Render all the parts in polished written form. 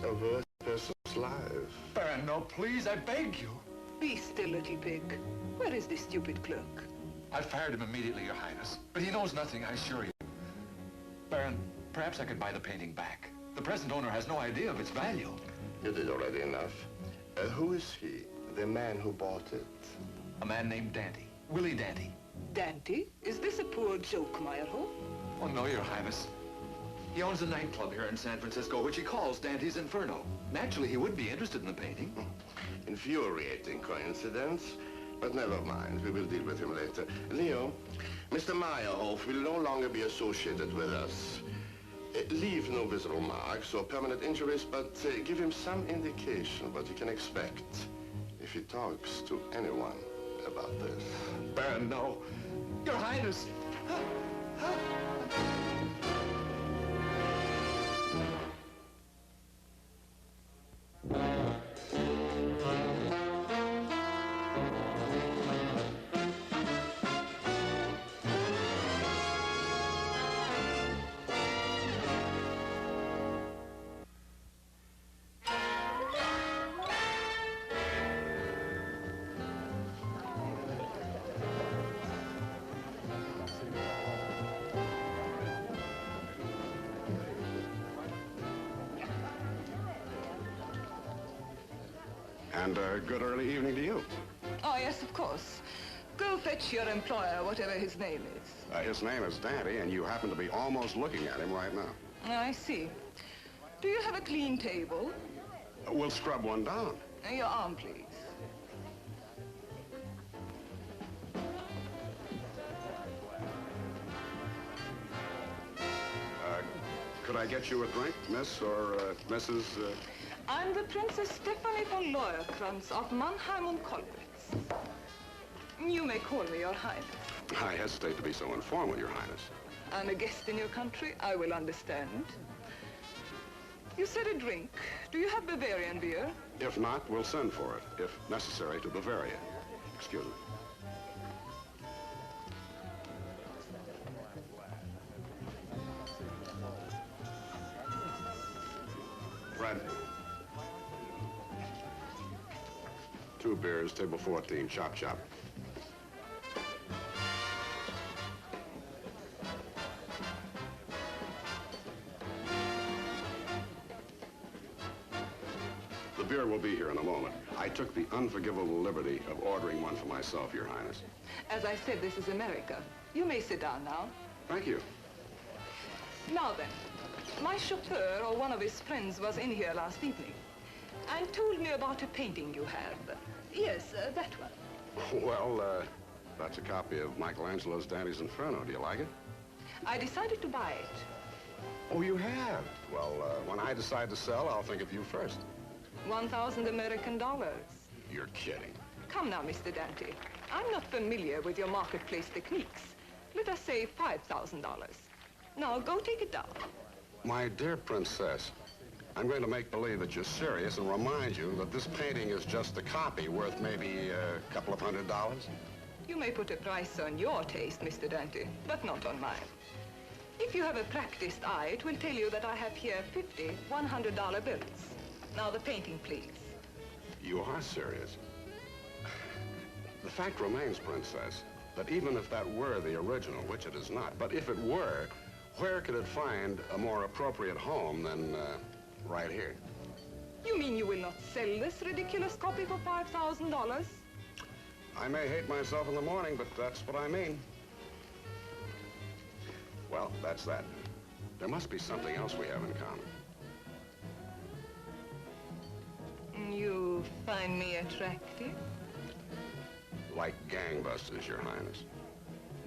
avert a person's life. Baron, no, please, I beg you. Be still, little pig. Where is this stupid clerk? I fired him immediately, Your Highness. But he knows nothing, I assure you. Baron, perhaps I could buy the painting back. The present owner has no idea of its value. You did already enough. Who is he, the man who bought it? A man named Dante. Willie Dante. Dante? Is this a poor joke, Meyerhof? Oh, no, Your Highness. He owns a nightclub here in San Francisco, which he calls Dante's Inferno. Naturally, he would be interested in the painting. Infuriating coincidence. But never mind, we will deal with him later. Leo, Mr. Meyerhof will no longer be associated with us. Leave no visible marks or permanent injuries, but give him some indication what he can expect if he talks to anyone about this. Baron, no. Your Highness! And a good early evening to you. Oh, yes, of course. Go fetch your employer, whatever his name is. His name is Dante, and you happen to be almost looking at him right now. I see. Do you have a clean table? We'll scrub one down. Your arm, please. Could I get you a drink, Miss or Mrs.? I'm the Princess Stephanie von Leuerkranz of Mannheim und Kolbritz. You may call me Your Highness. I hesitate to be so informal, Your Highness. I'm a guest in your country. I will understand. You said a drink. Do you have Bavarian beer? If not, we'll send for it, if necessary, to Bavaria. Excuse me. Fred. 2 beers, table 14, chop chop. The beer will be here in a moment. I took the unforgivable liberty of ordering one for myself, Your Highness. As I said, this is America. You may sit down now. Thank you. Now then, my chauffeur or one of his friends was in here last evening and told me about a painting you have. Yes, that one. Well, that's a copy of Michelangelo's Dante's Inferno. Do you like it? I decided to buy it. Oh, you have? Well, when I decide to sell, I'll think of you first. 1,000 American dollars. You're kidding. Come now, Mr. Dante. I'm not familiar with your marketplace techniques. Let us say $5,000. Now, go take it down. My dear princess, I'm going to make believe that you're serious and remind you that this painting is just a copy worth maybe a couple of $100. You may put a price on your taste, Mr. Dante, but not on mine. If you have a practiced eye, it will tell you that I have here 50 $100 bills. Now the painting, please. You are serious. The fact remains, princess, that even if that were the original, which it is not, but if it were, where could it find a more appropriate home than right here? You mean you will not sell this ridiculous copy for $5,000? I may hate myself in the morning, but that's what I mean. Well, that's that. There must be something else we have in common. You find me attractive? Like gangbusters, Your Highness.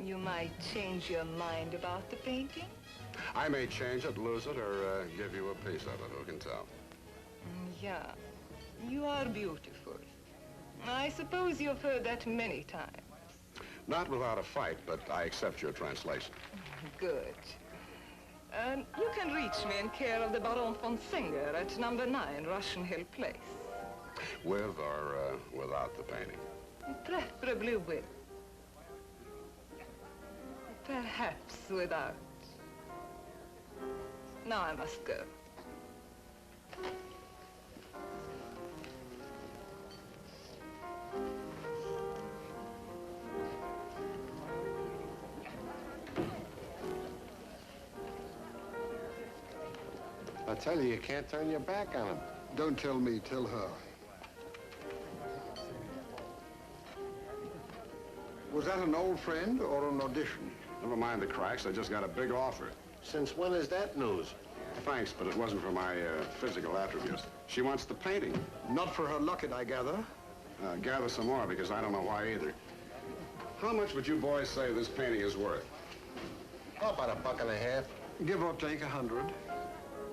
You might change your mind about the painting? I may change it, lose it, or give you a piece of it. Who can tell? Yeah, you are beautiful. I suppose you've heard that many times. Not without a fight, but I accept your translation. Good. You can reach me in care of the Baron von Singer at number 9 Russian Hill Place. With or without the painting? Preferably with. Perhaps without. Now I must go. I tell you can't turn your back on him. Don't tell me, tell her. Was that an old friend or an audition? Never mind the cracks. I just got a big offer. Since when is that news? Thanks, but it wasn't for my physical attributes. She wants the painting. Not for her locket, I gather. Gather some more, because I don't know why either. How much would you boys say this painting is worth? Oh, about $1.50. Give or take 100.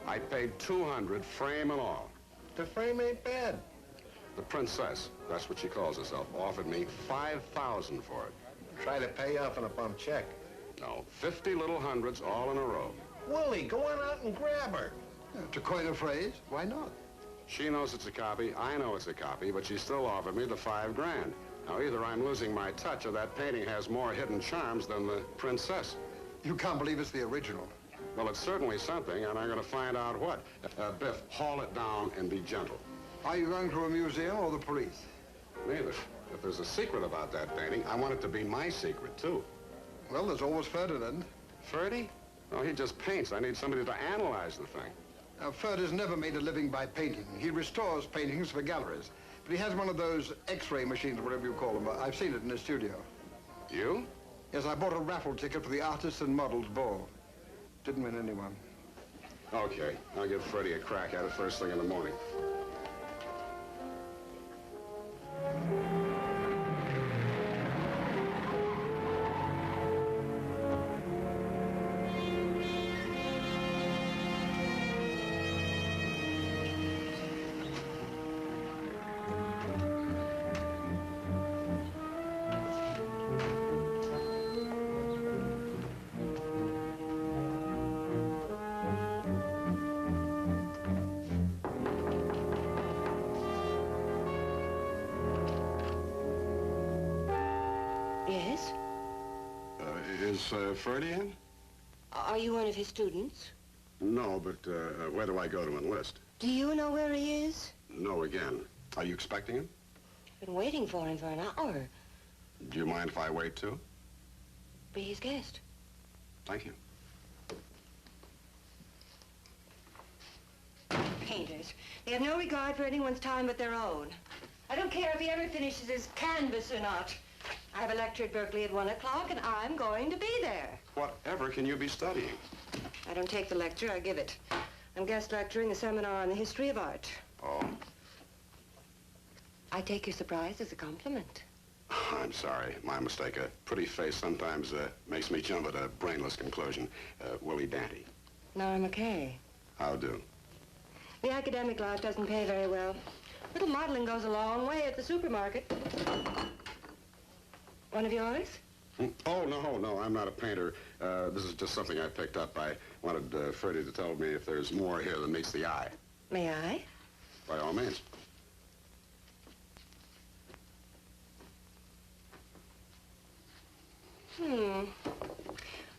I paid 200, frame and all. The frame ain't bad. The princess, that's what she calls herself, offered me $5,000 for it. Try to pay off on a bump check. No, 50 little hundreds all in a row. Willie, go on out and grab her. To coin a phrase, why not? She knows it's a copy, I know it's a copy, but she still offered me the $5 grand. Now, either I'm losing my touch or that painting has more hidden charms than the princess. You can't believe it's the original. Well, it's certainly something, and I'm going to find out what. Biff, haul it down and be gentle. Are you going to a museum or the police? Neither. If there's a secret about that painting, I want it to be my secret, too. Well, there's always Ferdinand. Ferdy? No, he just paints. I need somebody to analyze the thing. Ferd has never made a living by painting. He restores paintings for galleries. But he has one of those X-ray machines, or whatever you call them. I've seen it in his studio. You? Yes, I bought a raffle ticket for the Artists and Models Ball. Didn't win anyone. Okay, I'll give Freddie a crack at it first thing in the morning. Yes? Is Freddie in? Are you one of his students? No, but where do I go to enlist? Do you know where he is? No, again. Are you expecting him? I've been waiting for him for an hour. Do you mind if I wait, too? Be his guest. Thank you. Painters. They have no regard for anyone's time but their own. I don't care if he ever finishes his canvas or not. I have a lecture at Berkeley at 1 o'clock, and I'm going to be there. Whatever can you be studying? I don't take the lecture, I give it. I'm guest lecturing a seminar on the history of art. Oh? I take your surprise as a compliment. I'm sorry. My mistake. A pretty face sometimes makes me jump at a brainless conclusion. Willie Dante. Nora McKay. How do? The academic life doesn't pay very well. Little modeling goes a long way at the supermarket. One of yours? Oh, no, I'm not a painter. This is just something I picked up. I wanted Freddie to tell me if there's more here than meets the eye. May I? By all means.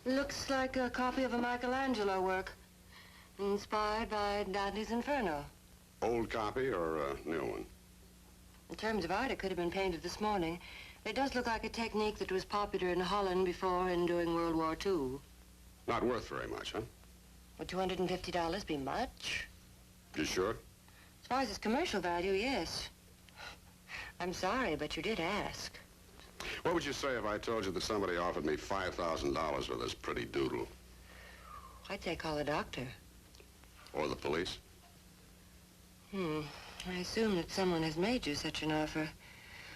Looks like a copy of a Michelangelo work. Inspired by Dante's Inferno. Old copy or a new one? In terms of art, it could have been painted this morning. It does look like a technique that was popular in Holland before and during World War II. Not worth very much, huh? Would $250 be much? You sure? As far as its commercial value, yes. I'm sorry, but you did ask. What would you say if I told you that somebody offered me $5,000 for this pretty doodle? I'd say call a doctor. Or the police? I assume that someone has made you such an offer.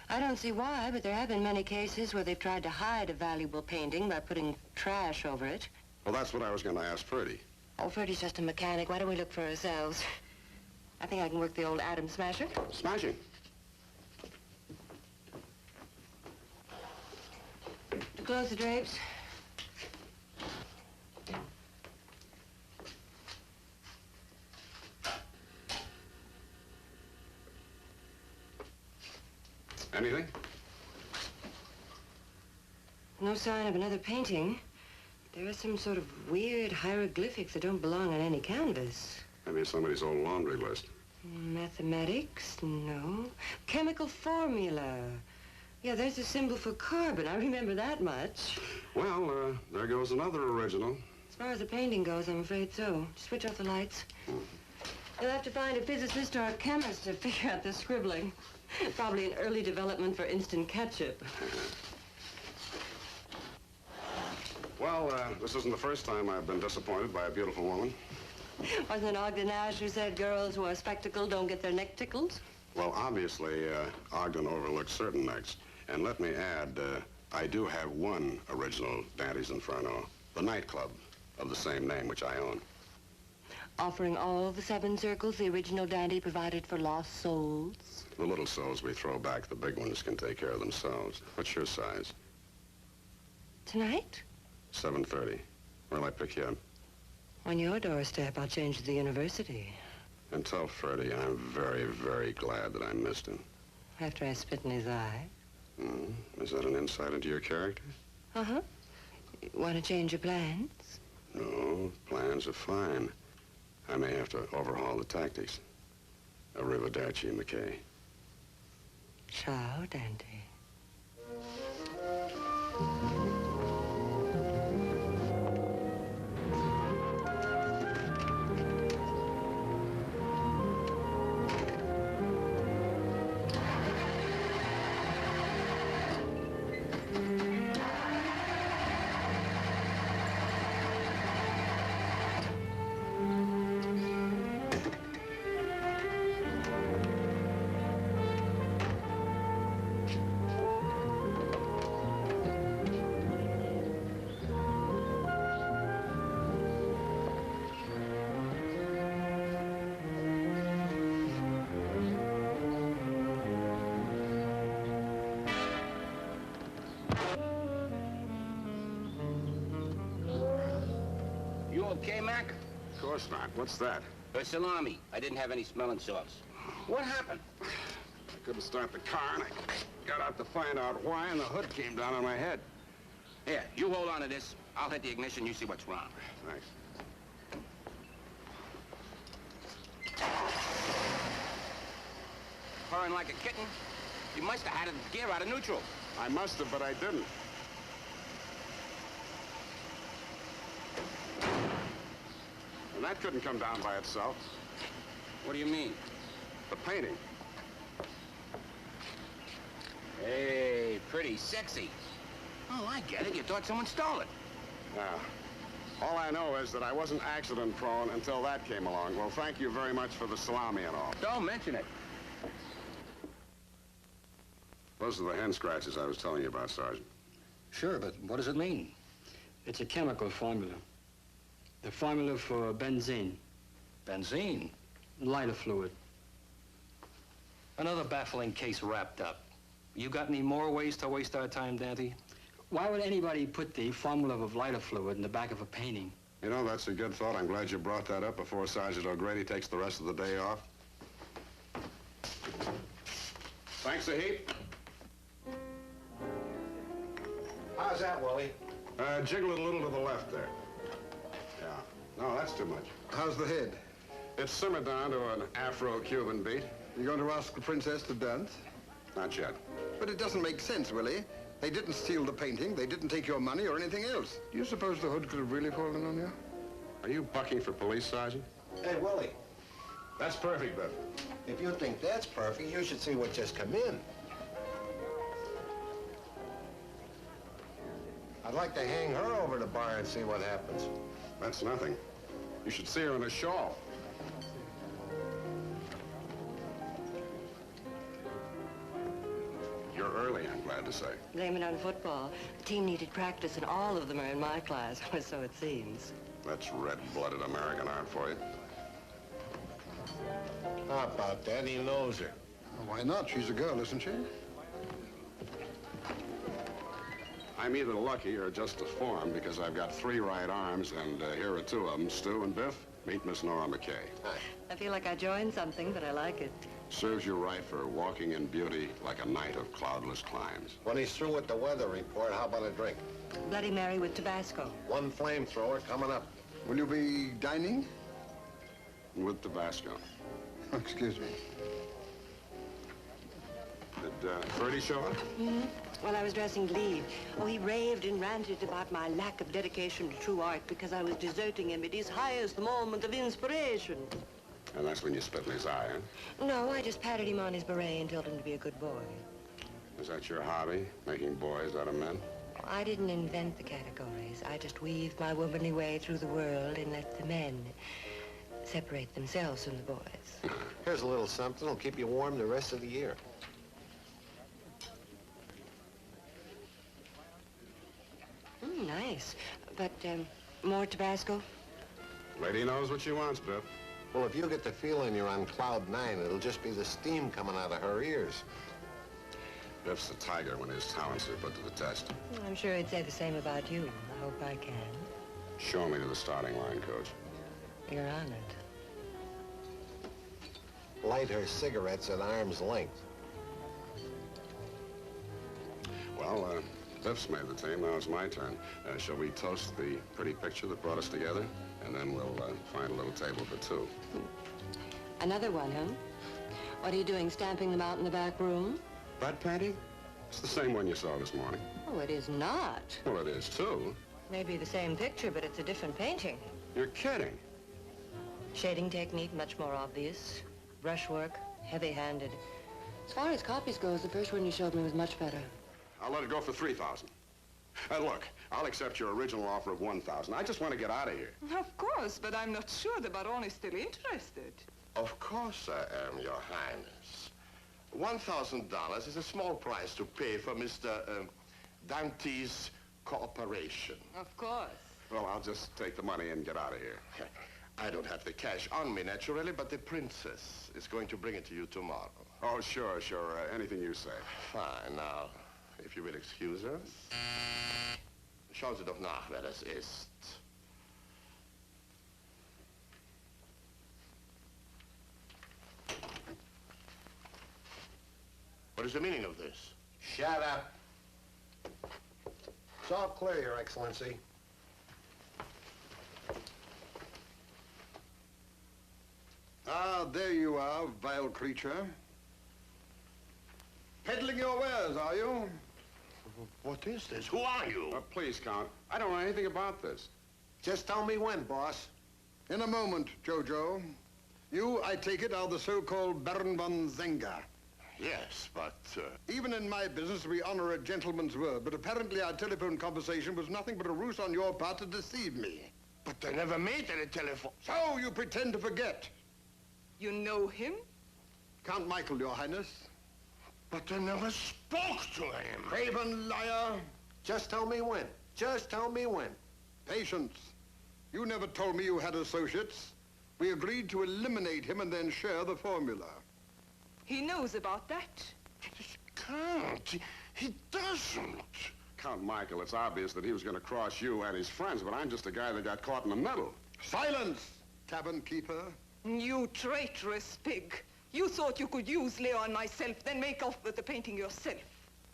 I don't see why, but there have been many cases where they've tried to hide a valuable painting by putting trash over it. Well, that's what I was going to ask Freddie. Oh, Ferdy's just a mechanic. Why don't we look for ourselves? I think I can work the old atom smasher. Smashing. Close the drapes. Anything? No sign of another painting. There are some sort of weird hieroglyphics that don't belong on any canvas. Maybe it's somebody's old laundry list. Mathematics? No. Chemical formula. Yeah, there's a symbol for carbon. I remember that much. Well, there goes another original. As As far as the painting goes, I'm afraid so. Switch off the lights. You'll have to find a physicist or a chemist to figure out the scribbling. Probably an early development for instant ketchup. Well, this isn't the first time I've been disappointed by a beautiful woman. Wasn't it Ogden Nash who said girls who are spectacled don't get their neck tickled? Well, obviously, Ogden overlooks certain necks. And let me add, I do have one original Dante's Inferno, the nightclub of the same name, which I own. Offering all the 7 circles the original Dante provided for lost souls? The little souls we throw back, the big ones can take care of themselves. What's your size? Tonight? 7:30. Where'll I pick you up? On your doorstep, I'll change to the university. And tell Freddie I'm very, very glad that I missed him. After I spit in his eye. Is that an insight into your character? Uh-huh. Want to change your plans? No, plans are fine. I may have to overhaul the tactics. Arrivederci, McKay. Ciao, Dante. Okay, Mac? Of course not. What's that? Salami. I didn't have any smelling salts. What happened? I couldn't start the car, and I got out to find out why, and the hood came down on my head. Here, you hold on to this. I'll hit the ignition, you see what's wrong. Thanks. Purring like a kitten? You must have had a gear out of neutral. I must have, but I didn't. And that couldn't come down by itself. What do you mean? The painting. Hey, pretty sexy. Oh, I get it. You thought someone stole it. Now, all I know is that I wasn't accident-prone until that came along. Well, thank you very much for the salami and all. Don't mention it. Those are the hand scratches I was telling you about, Sergeant. Sure, but what does it mean? It's a chemical formula. The formula for benzene. Benzene? Lighter fluid. Another baffling case wrapped up. You got any more ways to waste our time, Dante? Why would anybody put the formula of lighter fluid in the back of a painting? You know, that's a good thought. I'm glad you brought that up before Sergeant O'Grady takes the rest of the day off. Thanks a heap. How's that, Wally? Jiggle it a little to the left there. Yeah. No, that's too much. How's the head? It's simmered down to an Afro-Cuban beat. You going to ask the princess to dance? Not yet. But it doesn't make sense, Willie. They didn't steal the painting, they didn't take your money or anything else. Do you suppose the hood could have really fallen on you? Are you bucking for police, Sergeant? Hey, Willie, That's perfect, Biff. if you think that's perfect, you should see what just come in. I'd like to hang her over the bar and see what happens. That's nothing. You should see her in a shawl. You're early, I'm glad to say. Blame it on football. The team needed practice, and all of them are in my class, or so it seems. That's red-blooded American art for you. How about that? He knows her. Well, why not? She's a girl, isn't she? I'm either lucky or just deformed because I've got 3 right arms, and here are 2 of them. Stu and Biff, meet Miss Nora McKay. I feel like I joined something, but I like it. Serves you right for walking in beauty like a night of cloudless climes. When he's through with the weather report, how about a drink? Bloody Mary with Tabasco. 1 flamethrower coming up. Will you be dining? With Tabasco. Excuse me. Did Ferdy show up? Mm-hmm. While I was dressing to leave. Oh, he raved and ranted about my lack of dedication to true art because I was deserting him at his highest moment of inspiration. And that's when you spit in his eye, huh? No, I just patted him on his beret and told him to be a good boy. Is that your hobby, making boys out of men? I didn't invent the categories. I just weaved my womanly way through the world and let the men separate themselves from the boys. Here's a little something that'll keep you warm the rest of the year. Nice. But, more Tabasco? Lady knows what she wants, Biff. Well, if you get the feeling you're on cloud 9, it'll just be the steam coming out of her ears. Biff's a tiger when his talents are put to the test. I'm sure he'd say the same about you. I hope I can. Show me to the starting line, Coach. You're honored. Light her cigarettes at arm's length. Well, Biff's made the team. Now it's my turn. Shall we toast the pretty picture that brought us together? And then we'll find a little table for two. Another one, huh? What are you doing, stamping them out in the back room? That painting? It's the same one you saw this morning. Oh, it is not. Well, it is, too. Maybe the same picture, but it's a different painting. You're kidding. Shading technique, much more obvious. Brushwork, heavy-handed. As far as copies goes, the first one you showed me was much better. I'll let it go for $3,000. Look, I'll accept your original offer of $1,000. I just want to get out of here. Of course, but I'm not sure the Baron is still interested. Of course I am, Your Highness. $1,000 is a small price to pay for Mr. Dante's cooperation. Of course. Well, I'll just take the money and get out of here. I don't have the cash on me, naturally, but the princess is going to bring it to you tomorrow. Oh, sure. Anything you say. Fine. Now, if you will excuse us. Schauen Sie doch nach, wer das ist. What is the meaning of this? Shut up. It's all clear, Your Excellency. Ah, there you are, vile creature. Peddling your wares, are you? What is this? Who are you? Please, Count. I don't know anything about this. Just tell me when, boss. In a moment, Jojo. You, I take it, are the so-called Baron von Zenger. Yes, but... Even in my business, we honor a gentleman's word, but apparently our telephone conversation was nothing but a ruse on your part to deceive me. But I never made any telephone... So you pretend to forget. You know him? Count Michael, Your Highness. But I never spoke to him. Craven liar. Just tell me when. Just tell me when. Patience. You never told me you had associates. We agreed to eliminate him and then share the formula. He knows about that. Count, he doesn't. Count Michael, it's obvious that he was going to cross you and his friends, but I'm just a guy that got caught in the middle. Silence, tavern keeper. You traitorous pig. You thought you could use Leo and myself, then make off with the painting yourself.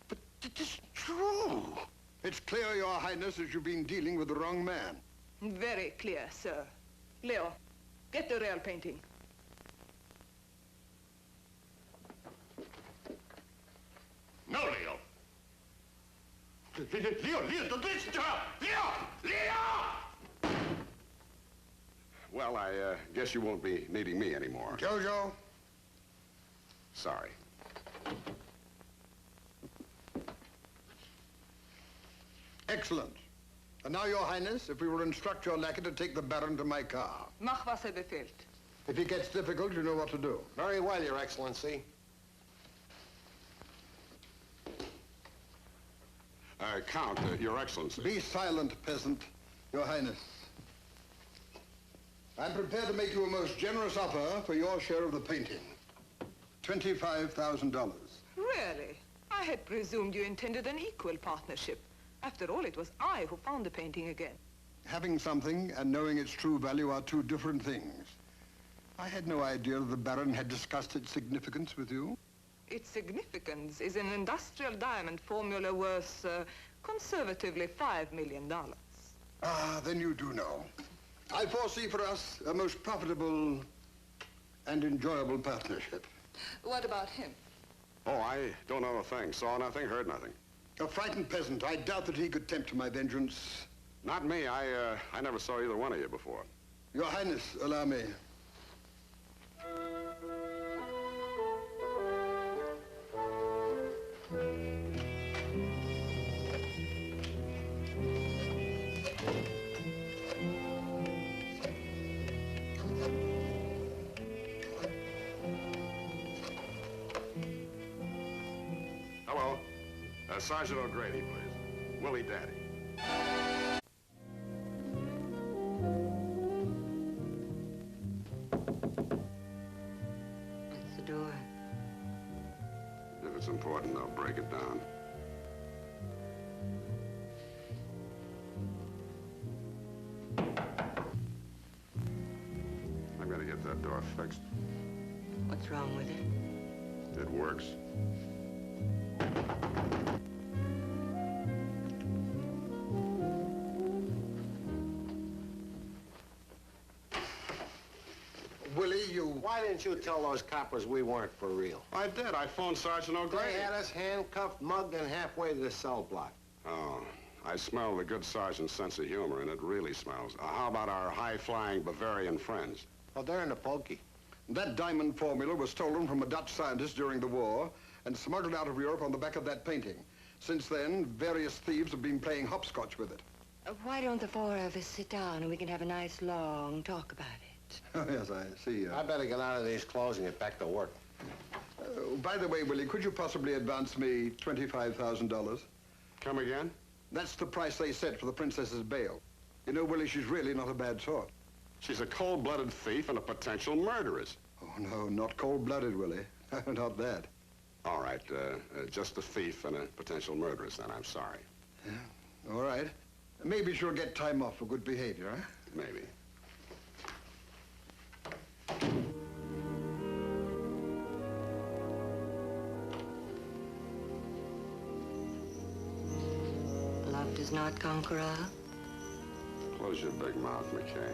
But it is true. It's clear, Your Highness, that you've been dealing with the wrong man. Very clear, sir. Leo, get the real painting. No, Leo. Leo, don't listen to her! Leo! Well, I guess you won't be needing me anymore. Jojo. Sorry. Excellent. And now, Your Highness, if we will instruct your lackey to take the Baron to my car. Mach was befehlt. If it gets difficult, you know what to do. Very well, Your Excellency. Count, Your Excellency. Be silent, peasant, Your Highness. I'm prepared to make you a most generous offer for your share of the painting. $25,000. Really? I had presumed you intended an equal partnership. After all, it was I who found the painting again. Having something and knowing its true value are two different things. I had no idea that the Baron had discussed its significance with you. Its significance is an industrial diamond formula worth, conservatively, $5 million. Ah, then you do know. I foresee for us a most profitable and enjoyable partnership. What about him? Oh, I don't know a thing. Saw nothing, heard nothing. A frightened peasant. I doubt that he could tempt my vengeance. Not me. I never saw either one of you before. Your Highness, allow me. Hello. Sergeant O'Grady, please. Willie Daddy. That's the door. If it's important, I'll break it down. I'm gonna get that door fixed. What's wrong with it? It works. Willie, you... Why didn't you tell those coppers we weren't for real? I did. I phoned Sergeant O'Grady. They had us handcuffed, mugged, and halfway to the cell block. Oh, I smell the good sergeant's sense of humor, and it really smells. How about our high-flying Bavarian friends? Oh, they're in the pokey. That diamond formula was stolen from a Dutch scientist during the war and smuggled out of Europe on the back of that painting. Since then, various thieves have been playing hopscotch with it. Why don't the four of us sit down and we can have a nice long talk about it? Oh, yes, I see. I better get out of these clothes and get back to work. By the way, Willie, could you possibly advance me $25,000? Come again? That's the price they set for the princess's bail. You know, Willie, she's really not a bad sort. She's a cold-blooded thief and a potential murderess. Oh, no, not cold-blooded, Willie. Not that. All right, just a thief and a potential murderess, then. I'm sorry. Yeah, all right. Maybe she'll get time off for good behavior, huh? Maybe. Love does not conquer all. Close your big mouth, McKay.